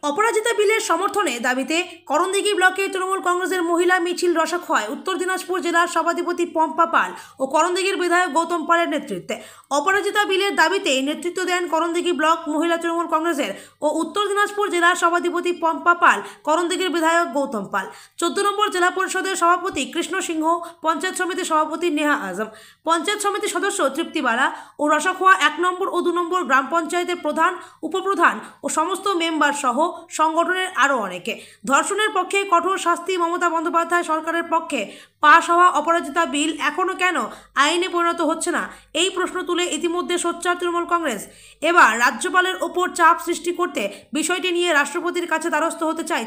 অপরাজিতা বিলের সমর্থনে দাবিতে করণদিঘি ব্লকে তৃণমূল কংগ্রেসের মহিলা মিছিল রসাখোয়ায় উত্তর দিনাজপুর জেলার সভাধিপতি পম্পা পাল ও করণদিঘির বিধায়ক গৌতম পালের নেতৃত্বে অপরাজিতা বিলের দাবিতে নেতৃত্ব দেন করণদিঘি ব্লক মহিলা তৃণমূল কংগ্রেসের ও উত্তর দিনাজপুর জেলার সভাধিপতি পম্পা পাল, করণদিঘির বিধায়ক গৌতম পাল, 14 নম্বর জেলা পরিষদের সভাপতি কৃষ্ণ সিংহ, পঞ্চায়েত সমিতির সভাপতি নেহা আজম, পঞ্চায়েত সমিতির সদস্য তৃপ্তিবালা ও রসাখোয়া 1 নম্বর ও 2 নম্বর গ্রাম পঞ্চায়েতের প্রধান, উপপ্রধান ও সমস্ত মেম্বার সহ সংগঠনের আরও অনেকে। ধর্ষণের পক্ষে কঠোর শাস্তি, মমতা বন্দ্যোপাধ্যায় সরকারের পক্ষে পাশ হওয়া অপরাজিতা বিল এখনও কেন আইনে পরিণত হচ্ছে না, এই প্রশ্ন তুলে ইতিমধ্যে সোচ্চার তৃণমূল কংগ্রেস। এবার রাজ্যপালের ওপর চাপ সৃষ্টি করতে বিষয়টি নিয়ে রাষ্ট্রপতির কাছে দ্বারস্থ হতে চায়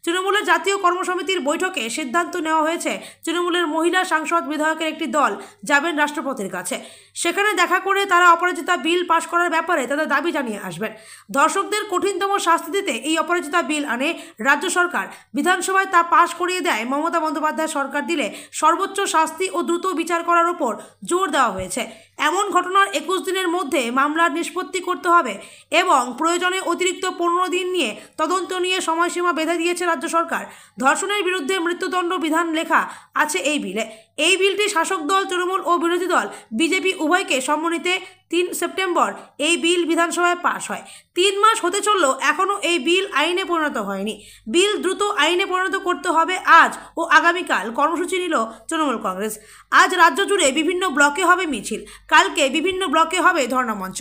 তৃণমূলের জাতীয় কর্মসমিতির বৈঠকে সিদ্ধান্ত নেওয়া হয়েছে তৃণমূলের মহিলা সাংসদ বিধায়কের একটি দল যাবেন রাষ্ট্রপতির কাছে। সেখানে দেখা করে তারা অপরাজিতা বিল পাশ করার ব্যাপারে তাদের দাবি জানিয়ে আসবেন। ধর্ষকদের কঠিনতম শাস্তি দিতে এই অপরাজিতা বিল আনে রাজ্য সরকার, বিধানসভায় তা পাশ করিয়ে দেয় মমতা বন্দ্যোপাধ্যায় সরকার দিলে সর্বোচ্চ শাস্তি ও দ্রুত বিচার করার ওপর জোর দেওয়া হয়েছে। এমন ঘটনার 21 দিনের মধ্যে মামলার নিষ্পত্তি করতে হবে এবং প্রয়োজনে অতিরিক্ত 15 দিন নিয়ে তদন্ত নিয়ে সময়সীমা বেঁধে দিয়েছে রাজ্য সরকার। ধর্ষণের বিরুদ্ধে মৃত্যুদণ্ড বিধান লেখা আছে এই বিলে। এই বিলটি শাসক দল তৃণমূল ও বিরোধী দল বিজেপি উভয়কে সম্মতিতে 3 সেপ্টেম্বর এই বিল বিধানসভায় পাশ হয়। 3 মাস হতে চলল, এখনও এই বিল আইনে পরিণত হয়নি। বিল দ্রুত আইনে পরিণত করতে হবে আজ ও আগামীকাল কর্মসূচি নিল তৃণমূল কংগ্রেস। আজ রাজ্য জুড়ে বিভিন্ন ব্লকে হবে মিছিল, কালকে বিভিন্ন ব্লকে হবে ধর্ণা মঞ্চ।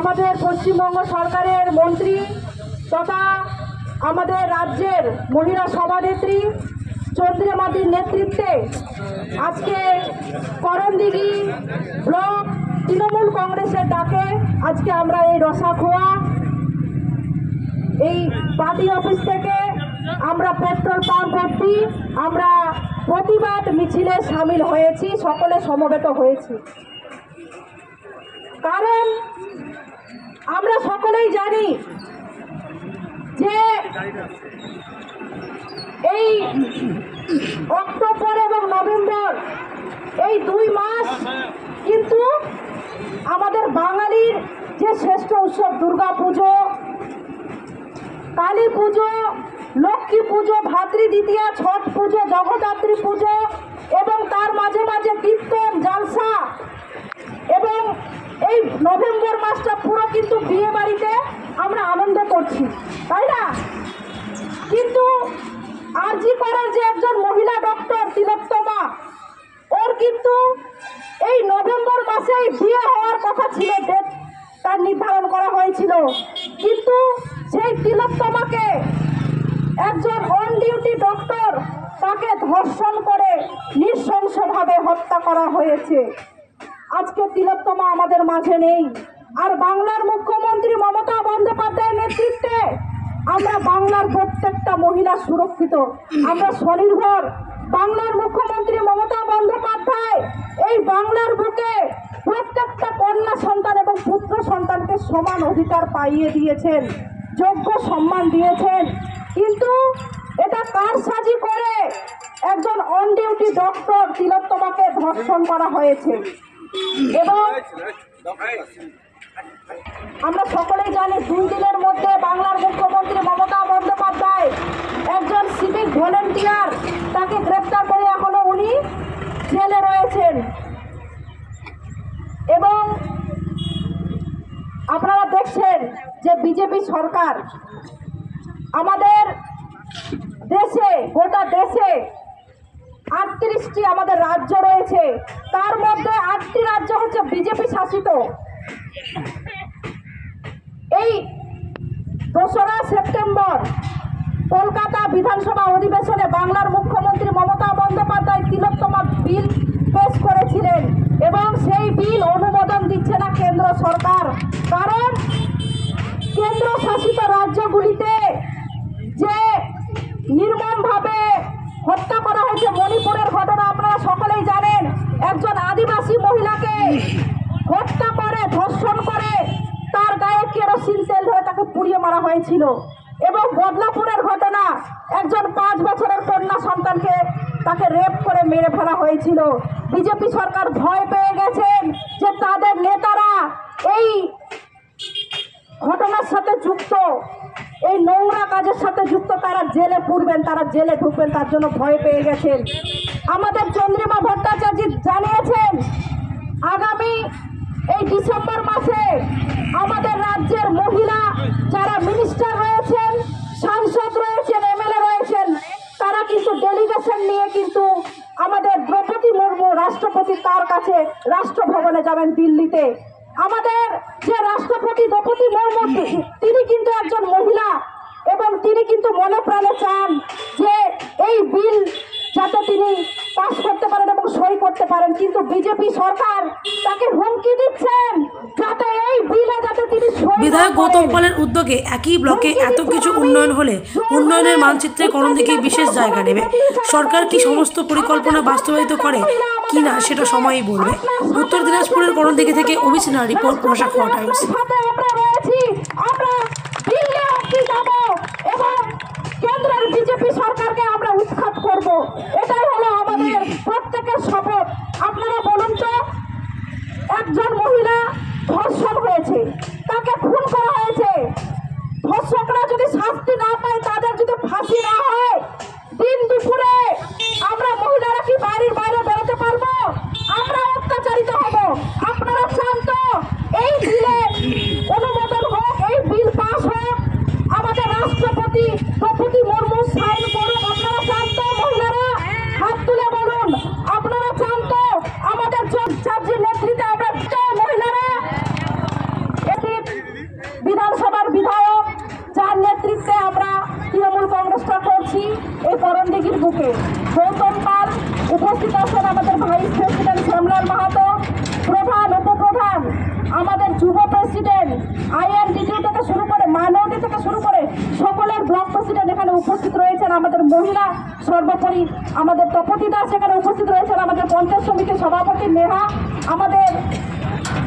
আমাদের পশ্চিমবঙ্গ সরকারের মন্ত্রী তথা আমাদের রাজ্যের মহিলা সভানেত্রী চন্দ্রিমাদির নেতৃত্বে আজকে করণদিঘি ব্লক তৃণমূল কংগ্রেসের ডাকে আজকে আমরা এই রসাখোয়া এই পার্টি অফিস থেকে আমরা পেট্রোল পাম্প অবধি আমরা প্রতিবাদ মিছিলে সামিল হয়েছি, সকলে সমবেত হয়েছি। কারণ আমরা সকলেই জানি যে এই অক্টোবর এবং নভেম্বর এই 2 মাস কিন্তু আমাদের বাঙালির যে শ্রেষ্ঠ উৎসব দুর্গা পুজো, কালী পুজো, লক্ষ্মী পুজো, ভাতৃ দ্বিতীয়া, ছট পুজো, জগদ্ধাত্রী পুজো এবং তার মাঝে মাঝে কীর্তন, জালসা এবং এই নভেম্বর মাসটা পুরো কিন্তু বিয়ে বাড়িতে আমরা আনন্দ করছি, তাই না? কিন্তু আরজি করার যে একজন মহিলা ডক্টর তিলোত্তমা, ওর কিন্তু এই নভেম্বর মাসেই বিয়ে হওয়ার কথা ছিল, ডেট তার নির্ধারণ করা হয়েছিল। কিন্তু সেই তিলোত্তমাকে একজন অন ডিউটি ডক্টর তাকে ধর্ষণ করে নৃশংসভাবে হত্যা করা হয়েছে। আজকে তিলোত্তমা আমাদের মাঝে নেই। আর বাংলার মুখ্যমন্ত্রী মমতা বন্দ্যোপাধ্যায়ের নেতৃত্বে আমরা বাংলার প্রত্যেকটা মহিলা সুরক্ষিত, আমরা স্বনির্ভর। বাংলার মুখ্যমন্ত্রী মমতা বন্দ্যোপাধ্যায় এই বাংলার বুকে প্রত্যেকটা কন্যা সন্তান এবং পুত্র সন্তানকে সমান অধিকার পাইয়ে দিয়েছেন, যোগ্য সম্মান দিয়েছেন। কিন্তু এটা কারসাজি করে একজন অন ডিউটি ডক্টর তিলোত্তমাকে ধর্ষণ করা হয়েছে। এবং আমরা সকলেই জানি 2 দিনের মধ্যে বাংলার মুখ্যমন্ত্রী মমতা বন্দ্যোপাধ্যায় একজন সিভিক ভলেন্টিয়ার তাকে গ্রেপ্তার করে এখনো উনি জেলে রয়েছেন। এবং আপনারা দেখছেন যে বিজেপি সরকার আমাদের দেশে, গোটা দেশে 38টি আমাদের রাজ্য রয়েছে, তার মধ্যে 8টি রাজ্য হচ্ছে বিজেপি শাসিত। এই 2রা সেপ্টেম্বর কলকাতা বিধানসভা অধিবেশনে বাংলার মুখ্যমন্ত্রী মমতা বন্দ্যোপাধ্যায় তিলোত্তমা বিল পেশ করেছিলেন এবং সেই বিল অনুমোদন দিচ্ছে না কেন্দ্র সরকার। কারণ কেন্দ্র শাসিত রাজ্যগুলিতে যে নির্মমভাবে হত্যা করা হয়েছে, মণিপুরের ঘটনা আপনারা সকলেই জানেন, একজন আদিবাসী মহিলাকে হত্যা করে, ধর্ষণ করে, তার গায়ে কেরোসিন তেল ধরে তাকে পুড়িয়ে মারা হয়েছিল। এবং বদলাপুরের ঘটনা, একজন 5 বছরের কন্যা সন্তানকে তাকে রেপ করে মেরে ফেলা হয়েছিল। বিজেপি সরকার ভয় পেয়ে গেছেন যে তাদের নেতারা এই ঘটনার সাথে যুক্ত, এই নোংরা কাজের সাথে যুক্ত, তারা জেলে পুরবেন, তারা জেলে ঢুকবেন, তার জন্য ভয় পেয়ে গেছেন। আমাদের চন্দ্রিমা ভট্টাচার্য জানিয়েছেন আগামী এই ডিসেম্বর মাসে আমাদের রাজ্যের মহিলা যারা মিনিস্টার রয়েছেন, সাংসদ রয়েছেন, এমএলএ রয়েছেন, তারা কিন্তু ডেলিগেশন নিয়ে কিন্তু আমাদের দ্রৌপদী মুর্মু রাষ্ট্রপতি তার কাছে রাষ্ট্রভবনে যাবেন দিল্লিতে। আমাদের যে রাষ্ট্রপতি দ্রৌপদী মুর্মু তিনি কিন্তু একজন মহিলা এবং তিনি কিন্তু মনে প্রাণে চান যে এই বিল যাতে তিনি পাস করতে পারেন এবং সই করতে পারেন, কিন্তু বিজেপি সরকার তাকে হুমকি দিচ্ছেন যাতে এই বিলে যাতে তিনি সই। বিধায়ক গৌতম পালের উদ্যোগে একই ব্লকে এত কিছু উন্নয়ন হলে উন্নয়নের মানচিত্রে করণদিঘি বিশেষ জায়গা নেবে। সরকার কি সমস্ত পরিকল্পনা বাস্তবায়িত করে কিনা সেটা সময়ই বলবে। উত্তর দিনাজপুরের করণদিঘি থেকে অভিষেক রিপোর্ট, রসাখোয়া টাইমস। আমরা রয়েছি, আমরা দিল্লি অবধি যাব এবং কেন্দ্রের বিজেপি সরকারকে আমরা উৎখাত করব। এটাই হলো আমাদের প্রত্যেকের শপথ। আপনারা বলুন তো, একজন মহিলা ধর্ষণ হয়েছে, তাকে খুন করা হয়েছে, ধর্ষকরা যদি শাস্তি না পায়, তাদের যদি ফাঁসি না হয়, দিন দুপুরে আমরা মহিলারা কি বাড়ির বাইরে বেরোতে পারবো? আমরা অত্যাচারিত হব। আপনারা চান তো এই বিলে অনুমোদন হোক, এই বিল পাস হোক, আমাদের রাষ্ট্রপতি দ্রৌপদী মুর্মু সাইন করুন? আপনারা চান তো? মহিলারা হাত তুলে বলুন, আপনারা চান তো? আমাদের চার্জির নেতৃত্বে আমরা মহিলারা বিধানসভার বিধায়ক যার নেতৃত্বে আমরা তৃণমূল কংগ্রেসটা করছি এই করণদিঘির বুকে, গৌতম পাল উপস্থিত আছেন, আমাদের ভাইস প্রেসিডেন্ট শ্যামলাল মাহাতো, প্রধান উপপ্রধান, আমাদের যুব প্রেসিডেন্ট, আইএনডিটিউ থেকে শুরু করে মাইনরিটি থেকে শুরু করে সকলের ব্লক প্রেসিডেন্ট এখানে উপস্থিত রয়েছেন। আমাদের মহিলা সর্বোপরি আমাদের তপতি দাস এখানে উপস্থিত রয়েছেন, আমাদের পঞ্চায়েত সমিতির সভাপতি নেহা, আমাদের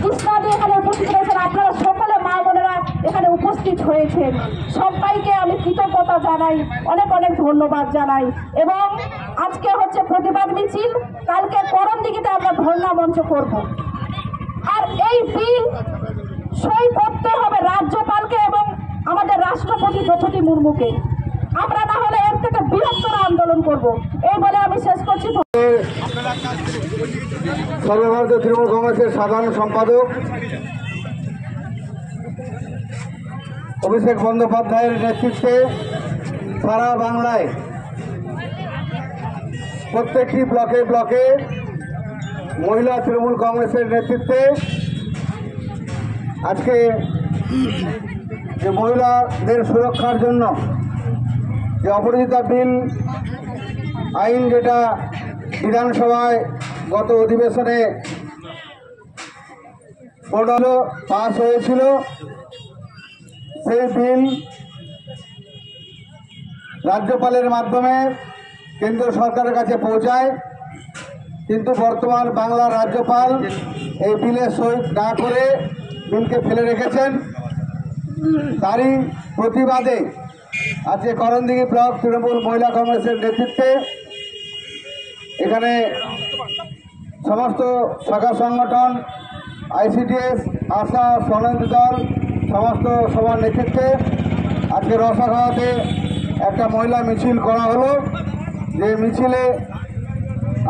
কৃষ্ণাদি এখানে উপস্থিত রয়েছেন। আপনারা সকলে মা বোনেরা এখানে উপস্থিত হয়েছেন, সবাইকে আমি কৃতজ্ঞতা জানাই, অনেক অনেক ধন্যবাদ জানাই। এবং আজকে হচ্ছে প্রতিবাদ মিছিল, কালকে করণদিঘিতে আমরা ধর্ণা মঞ্চ করব। আর এই বিল সই করতে হবে রাজ্যপালকে এবং আমাদের রাষ্ট্রপতি দ্রৌপদী মুর্মুকে। আমরা না হলে এর থেকে বৃহত্তর আন্দোলন করব। এই বলে আমি শেষ করছি। সর্বভারতীয় তৃণমূল কংগ্রেসের সাধারণ সম্পাদক অভিষেক বন্দ্যোপাধ্যায়ের নেতৃত্বে সারা বাংলায় প্রত্যেকটি ব্লকে ব্লকে মহিলা তৃণমূল কংগ্রেসের নেতৃত্বে আজকে যে মহিলাদের সুরক্ষার জন্য যে অপরাজিতা বিল আইন, যেটা বিধানসভায় গত অধিবেশনে পাস হয়েছিল, সেই বিল রাজ্যপালের মাধ্যমে কেন্দ্র সরকারের কাছে পৌঁছায়, কিন্তু বর্তমান বাংলার রাজ্যপাল এই বিলে সই না করে বিলকে ফেলে রেখেছেন। তারই প্রতিবাদে আজকে করণদিঘি ব্লক তৃণমূল মহিলা কংগ্রেসের নেতৃত্বে এখানে সমস্ত শাখা সংগঠন, আইসিডিএস, আশা, স্বনির্ভর দল সমস্ত সবার নেতৃত্বে আজকে রসাখাওয়াতে একটা মহিলা মিছিল করা হলো। যে মিছিলে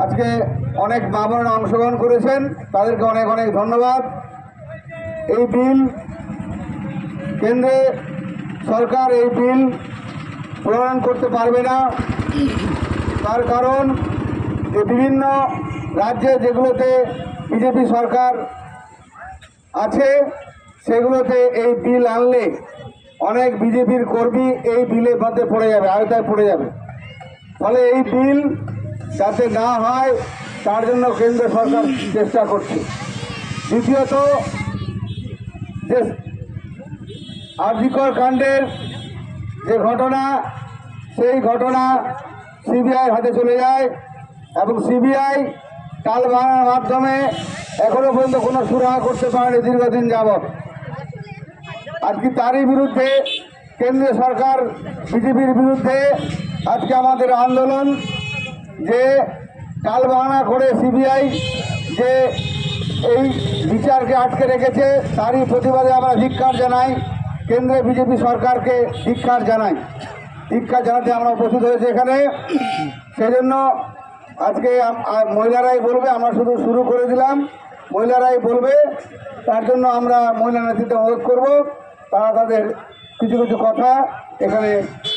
আজকে অনেক মা বোনেরা অংশগ্রহণ করেছেন, তাদেরকে অনেক অনেক ধন্যবাদ। এই বিল কেন্দ্রে সরকার এই বিল প্রণয়ন করতে পারবে না, তার কারণ যে বিভিন্ন রাজ্যে যেগুলোতে বিজেপি সরকার আছে সেগুলোতে এই বিল আনলে অনেক বিজেপির কর্মী এই বিলের মধ্যে পড়ে যাবে, আওতায় পড়ে যাবে। ফলে এই বিল যাতে না হয় তার জন্য কেন্দ্র সরকার চেষ্টা করছে। দ্বিতীয়ত, যে আরজিকর কাণ্ডের যে ঘটনা, সেই ঘটনা সিবিআইয়ের হাতে চলে যায় এবং সিবিআই টালবাহানার মাধ্যমে এখনো পর্যন্ত কোনো সুরাহা করতে পারেনি দীর্ঘদিন যাবৎ। আজকে তারই বিরুদ্ধে কেন্দ্রীয় সরকার বিজেপির বিরুদ্ধে আজকে আমাদের আন্দোলন, যে টালবাহানা করে সিবিআই যে এই বিচারকে আটকে রেখেছে তারই প্রতিবাদে আমরা ধিক্কার জানাই, কেন্দ্রে বিজেপি সরকারকে ধিক্কার জানাই। ধিক্কার জানাতে আমরা উপস্থিত হয়েছি এখানে। সেই জন্য আজকে মহিলারাই বলবে, আমরা শুধু শুরু করে দিলাম, মহিলারাই বলবে। তার জন্য আমরা মহিলা নেতৃত্বে অনুরোধ করব, তারা তাদের কিছু কিছু কথা এখানে